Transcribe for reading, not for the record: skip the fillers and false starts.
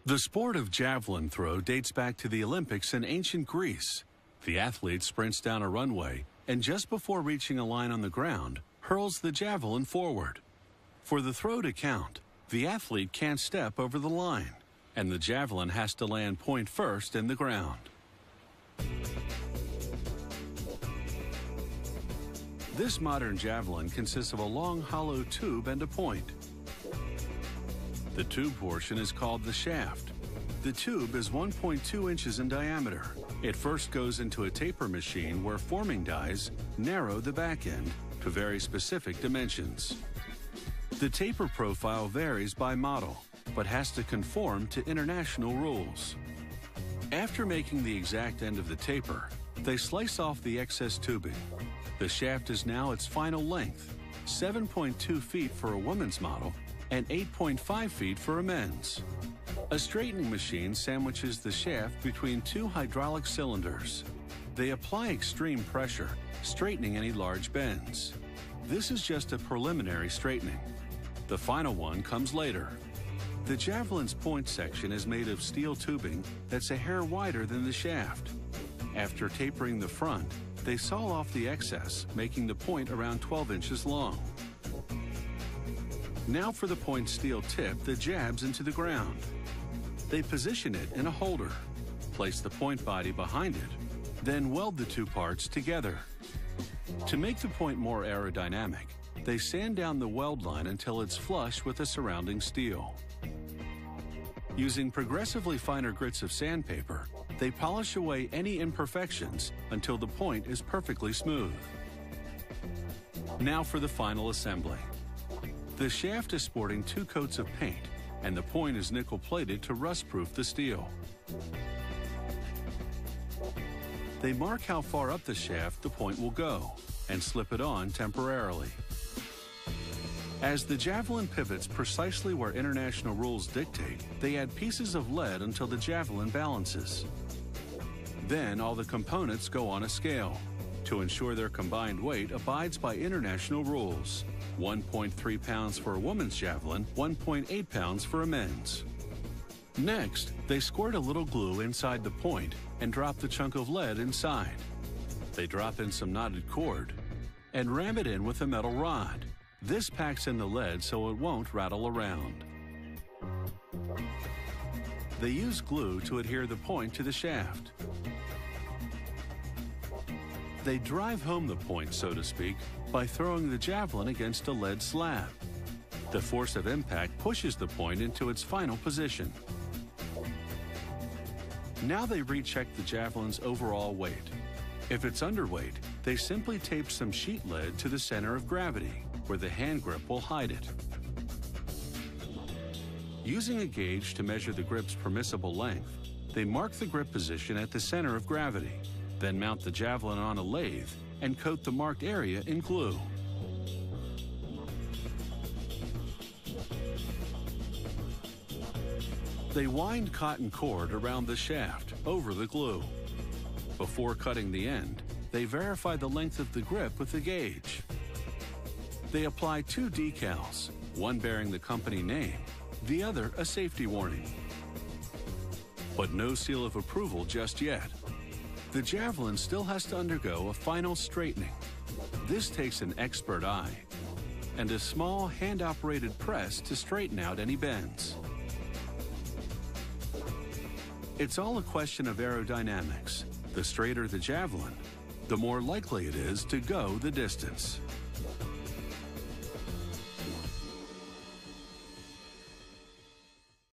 The sport of javelin throw dates back to the Olympics in ancient Greece. The athlete sprints down a runway and just before reaching a line on the ground, hurls the javelin forward. For the throw to count, the athlete can't step over the line, and the javelin has to land point first in the ground. This modern javelin consists of a long hollow tube and a point. The tube portion is called the shaft. The tube is 1.2 inches in diameter. It first goes into a taper machine where forming dies narrow the back end to very specific dimensions. The taper profile varies by model, but has to conform to international rules. After making the exact end of the taper, they slice off the excess tubing. The shaft is now its final length, 7.2 feet for a woman's model and 8.5 feet for a men's. A straightening machine sandwiches the shaft between two hydraulic cylinders. They apply extreme pressure, straightening any large bends. This is just a preliminary straightening. The final one comes later. The javelin's point section is made of steel tubing that's a hair wider than the shaft. After tapering the front, they saw off the excess, making the point around 12 inches long. Now for the point steel tip that jabs into the ground. They position it in a holder, place the point body behind it, then weld the two parts together. To make the point more aerodynamic, they sand down the weld line until it's flush with the surrounding steel. Using progressively finer grits of sandpaper, they polish away any imperfections until the point is perfectly smooth. Now for the final assembly. The shaft is sporting 2 coats of paint, and the point is nickel-plated to rust-proof the steel. They mark how far up the shaft the point will go, and slip it on temporarily. As the javelin pivots precisely where international rules dictate, they add pieces of lead until the javelin balances. Then all the components go on a scale to ensure their combined weight abides by international rules. 1.3 pounds for a woman's javelin, 1.8 pounds for a men's. Next, they squirt a little glue inside the point and drop the chunk of lead inside. They drop in some knotted cord and ram it in with a metal rod. This packs in the lead so it won't rattle around. They use glue to adhere the point to the shaft. They drive home the point, so to speak, by throwing the javelin against a lead slab. The force of impact pushes the point into its final position. Now they recheck the javelin's overall weight. If it's underweight, they simply tape some sheet lead to the center of gravity, where the hand grip will hide it. Using a gauge to measure the grip's permissible length, they mark the grip position at the center of gravity, then mount the javelin on a lathe and coat the marked area in glue. They wind cotton cord around the shaft over the glue. Before cutting the end, they verify the length of the grip with the gauge. They apply 2 decals, one bearing the company name, the other a safety warning. But no seal of approval just yet. The javelin still has to undergo a final straightening. This takes an expert eye and a small hand-operated press to straighten out any bends. It's all a question of aerodynamics. The straighter the javelin, the more likely it is to go the distance.